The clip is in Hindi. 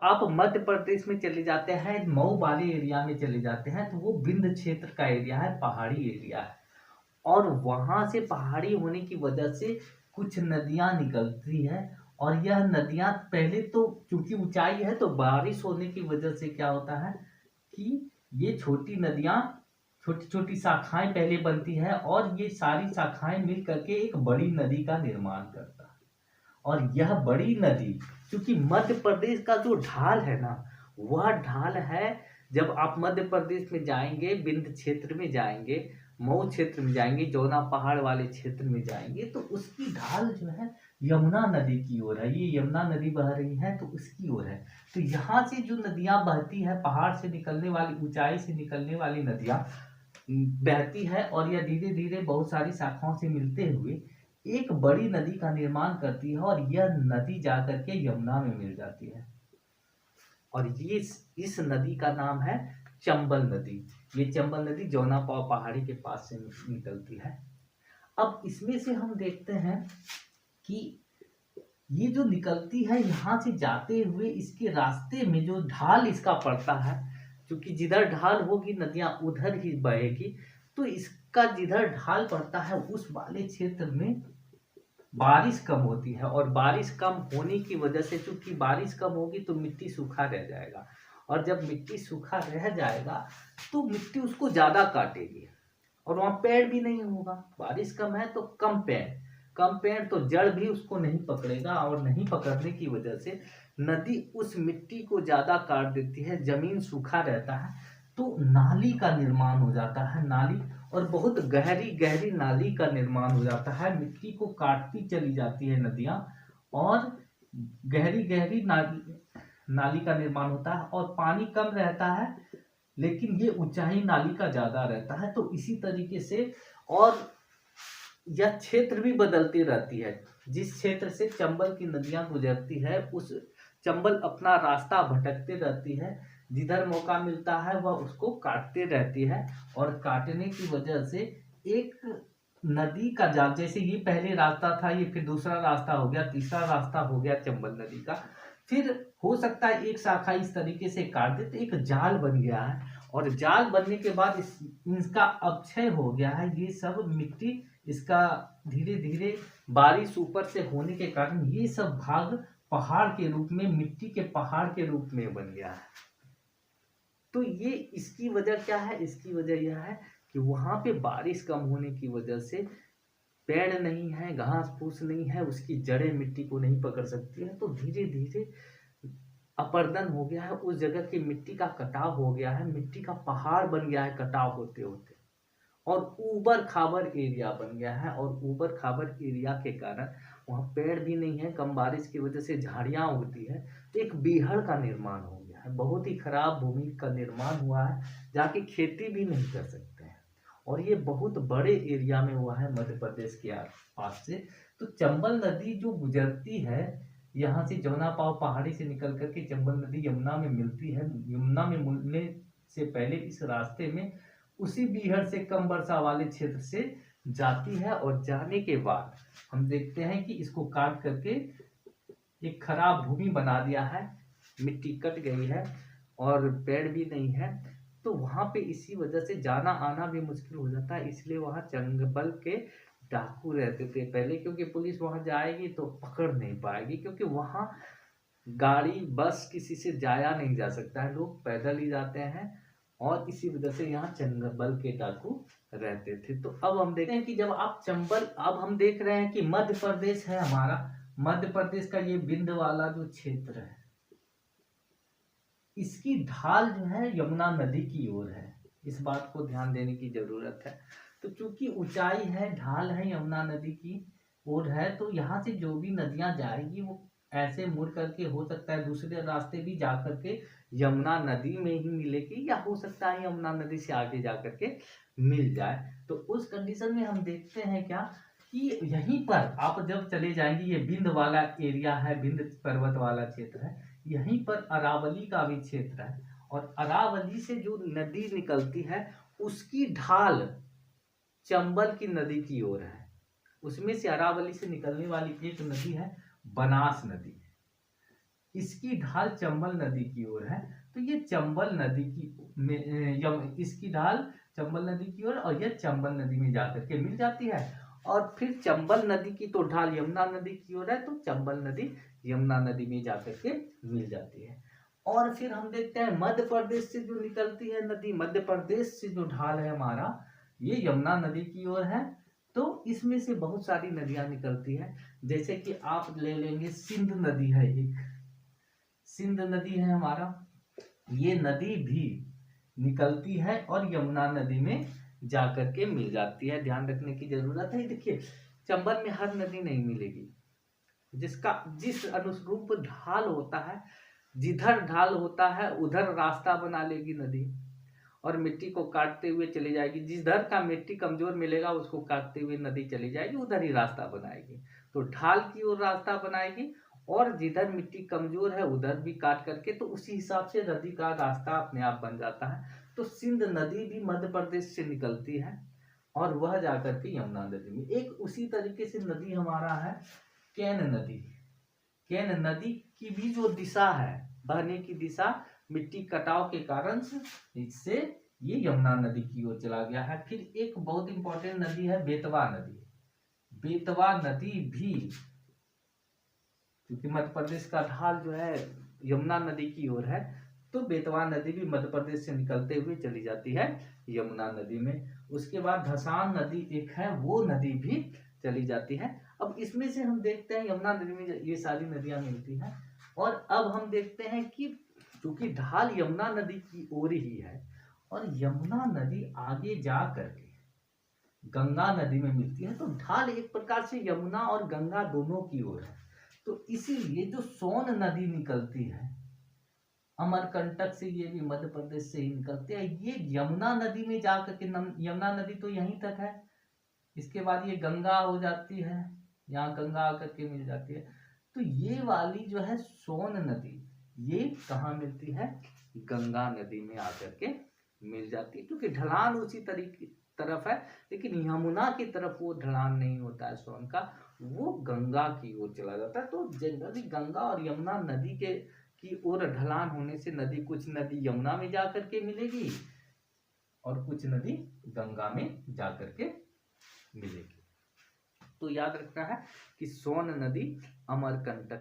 आप मध्य प्रदेश में चले जाते हैं, मऊ वाले एरिया में चले जाते हैं, तो वो विंध्य क्षेत्र का एरिया है, पहाड़ी एरिया है। और वहां से पहाड़ी होने की वजह से कुछ नदियां निकलती हैं। और यह नदियां पहले तो चूंकि ऊंचाई है, तो बारिश होने की वजह से क्या होता है कि ये छोटी नदियां छोटी छोटी शाखाएं पहले बनती है, और ये सारी शाखाएं मिल करके एक बड़ी नदी का निर्माण करता है। और यह बड़ी नदी, क्योंकि मध्य प्रदेश का जो ढाल है ना, वह ढाल है। जब आप मध्य प्रदेश में जाएंगे, विंध्य क्षेत्र में जाएंगे, मऊ क्षेत्र में जाएंगे, जौना पहाड़ वाले क्षेत्र में जाएंगे, तो उसकी ढाल जो है यमुना नदी की ओर है। ये यमुना नदी बह रही है तो उसकी ओर है। तो यहाँ से जो नदियां बहती है, पहाड़ से निकलने वाली, ऊंचाई से निकलने वाली नदियां बहती है, और यह धीरे धीरे बहुत सारी शाखाओं से मिलते हुए एक बड़ी नदी का निर्माण करती है, और यह नदी जाकर के यमुना में मिल जाती है। और ये इस नदी का नाम है चंबल नदी। ये चंबल नदी जौना पहाड़ी के पास से निकलती है। अब इसमें से हम देखते हैं कि ये जो निकलती है, यहाँ से जाते हुए इसके रास्ते में जो ढाल इसका पड़ता है, क्योंकि जिधर ढाल होगी नदियां उधर ही बहेगी, तो इसका जिधर ढाल पड़ता है उस वाले क्षेत्र में बारिश कम होती है। और बारिश कम होने की वजह से, चूंकि बारिश कम होगी तो मिट्टी सूखा रह जाएगा, और जब मिट्टी सूखा रह जाएगा तो मिट्टी उसको ज्यादा काटेगी, और वहां पेड़ भी नहीं होगा। बारिश कम है तो कम पेड़ तो जड़ भी उसको नहीं पकड़ेगा, और नहीं पकड़ने की वजह से नदी उस मिट्टी को ज्यादा काट देती है, जमीन सूखा रहता है, तो नाली का निर्माण हो जाता है। नाली, और बहुत गहरी गहरी नाली का निर्माण हो जाता है। मिट्टी को काटती चली जाती है नदियां, और गहरी गहरी नाली का निर्माण होता है, और पानी कम रहता है, लेकिन ये ऊंचाई नाली का ज्यादा रहता है। तो इसी तरीके से, और यह क्षेत्र भी बदलती रहती है। जिस क्षेत्र से चंबल की नदियां गुजरती है, उस चंबल अपना रास्ता भटकते रहती है, जिधर मौका मिलता है वह उसको काटते रहती है। और काटने की वजह से एक नदी का जाल, जैसे ये पहले रास्ता था, ये फिर दूसरा रास्ता हो गया, तीसरा रास्ता हो गया चंबल नदी का, फिर हो सकता है एक शाखा इस तरीके से काट दे, तो एक जाल बन गया है। और जाल बनने के बाद इसका अपक्षय हो गया है। ये सब मिट्टी इसका धीरे धीरे बारिश ऊपर से होने के कारण ये सब भाग पहाड़ के रूप में, मिट्टी के पहाड़ के रूप में बन गया है। तो ये इसकी वजह क्या है? इसकी वजह यह है कि वहां पे बारिश कम होने की वजह से पेड़ नहीं है, घास फूस नहीं है, उसकी जड़ें मिट्टी को नहीं पकड़ सकती है, तो धीरे धीरे अपर्दन हो गया है, उस जगह की मिट्टी का कटाव हो गया है, मिट्टी का पहाड़ बन गया है कटाव होते होते, और ऊबड़ खाबड़ एरिया बन गया है। और ऊबड़ खाबड़ एरिया के कारण वहाँ पेड़ भी नहीं है, कम बारिश की वजह से झाड़ियाँ उगती है, तो एक बीहड़ का निर्माण हो गया है। बहुत ही खराब भूमि का निर्माण हुआ है, जहाँ की खेती भी नहीं कर सकते हैं। और ये बहुत बड़े एरिया में हुआ है मध्य प्रदेश के पास से। तो चंबल नदी जो गुजरती है यहाँ से, जौना पाव पहाड़ी से निकल करके चंबल नदी यमुना में मिलती है। यमुना में मिलने से पहले इस रास्ते में उसी बीहड़ से कम वर्षा वाले क्षेत्र से जाती है, और जाने के बाद हम देखते हैं कि इसको काट करके एक खराब भूमि बना दिया है, मिट्टी कट गई है, और पेड़ भी नहीं है। तो वहां पे इसी वजह से जाना आना भी मुश्किल हो जाता है। इसलिए वहां चंबल के डाकू रहते थे पहले, क्योंकि पुलिस वहां जाएगी तो पकड़ नहीं पाएगी, क्योंकि वहां गाड़ी बस किसी से जाया नहीं जा सकता है, लोग पैदल ही जाते हैं। और इसी वजह से यहाँ चंबल के डाकू रहते थे। तो अब हम देखते हैं कि जब आप चंबल, अब हम देख रहे हैं कि मध्य प्रदेश है हमारा, मध्य प्रदेश का ये विंध्य वाला जो क्षेत्र है, इसकी ढाल जो है यमुना नदी की ओर है। इस बात को ध्यान देने की जरूरत है। तो चूंकि ऊंचाई है, ढाल है, यमुना नदी की ओर है, तो यहाँ से जो भी नदियां जाएगी वो ऐसे मुड़ करके, हो सकता है दूसरे रास्ते भी जा करके यमुना नदी में ही मिलेगी, या हो सकता है यमुना नदी से आगे जा करके मिल जाए। तो उस कंडीशन में हम देखते हैं क्या, कि यहीं पर आप जब चले जाएंगे, ये विंध्य वाला एरिया है, विंध्य पर्वत वाला क्षेत्र है, यहीं पर अरावली का भी क्षेत्र है। और अरावली से जो नदी निकलती है उसकी ढाल चंबल की नदी की ओर है। उसमें से अरावली से निकलने वाली एक नदी है बनास नदी। इसकी ढाल चंबल नदी की ओर है, तो ये चंबल नदी की इसकी ढाल चंबल नदी की ओर और यह चंबल नदी में जाकर के मिल जाती है। और फिर चंबल नदी की तो ढाल यमुना नदी की ओर है, तो चंबल नदी यमुना नदी में जाकर के मिल जाती है। और फिर हम देखते हैं मध्य प्रदेश से जो निकलती है नदी, मध्य प्रदेश से जो ढाल है हमारा, ये यमुना नदी की ओर है। तो इसमें से बहुत सारी नदियां निकलती है, जैसे कि आप ले लेंगे सिंध नदी है एक, सिंध नदी है हमारा, ये नदी भी निकलती है और यमुना नदी में जाकर के मिल जाती है। ध्यान रखने की जरूरत है। देखिए चंबल में हर नदी नहीं मिलेगी, जिसका जिस अनुरूप ढाल होता है, जिधर ढाल होता है उधर रास्ता बना लेगी नदी और मिट्टी को काटते हुए चली जाएगी। जिधर का मिट्टी कमजोर मिलेगा उसको काटते हुए नदी चली जाएगी, उधर ही रास्ता बनाएगी। तो ढाल की ओर रास्ता बनाएगी और जिधर मिट्टी कमजोर है उधर भी काट करके, तो उसी हिसाब से नदी का रास्ता अपने आप बन जाता है। तो सिंध नदी भी मध्य प्रदेश से निकलती है और वह जाकर के यमुना नदी में। एक उसी तरीके से नदी हमारा है केन नदी। केन नदी की भी जो दिशा है, बहने की दिशा, मिट्टी कटाव के कारण से इससे ये यमुना नदी की ओर चला गया है। फिर एक बहुत इंपॉर्टेंट नदी है बेतवा नदी। बेतवा नदी भी, क्योंकि मध्य प्रदेश का ढाल जो है यमुना नदी की ओर है, तो बेतवा नदी भी मध्य प्रदेश से निकलते हुए चली जाती है यमुना नदी में। उसके बाद धसान नदी एक है, वो नदी भी चली जाती है। अब इसमें से हम देखते हैं यमुना नदी में ये सारी नदियां मिलती हैं। और अब हम देखते हैं कि चूंकि ढाल यमुना नदी की ओर ही है और यमुना नदी आगे जा करके गंगा नदी में मिलती है, तो ढाल एक प्रकार से यमुना और गंगा दोनों की ओर है। तो इसीलिए जो सोन नदी निकलती है अमरकंटक से, ये भी मध्य प्रदेश से ही निकलती है, ये यमुना नदी में जाकर के, यमुना नदी तो यहीं तक है, इसके बाद ये गंगा हो जाती है, यहाँ गंगा आकर के मिल जाती है। तो ये वाली जो है सोन नदी, ये कहाँ मिलती है, गंगा नदी में आकर के मिल जाती है, क्योंकि ढलान उसी तरफ है। लेकिन यमुना की तरफ वो ढलान नहीं होता है सोन का, वो गंगा की ओर चला जाता है। तो जनरली गंगा और यमुना नदी की ओर ढलान होने से नदी, कुछ नदी यमुना में जाकर के मिलेगी और कुछ नदी गंगा में जाकर के मिलेगी। तो याद रखना है कि सोन नदी अमरकंटक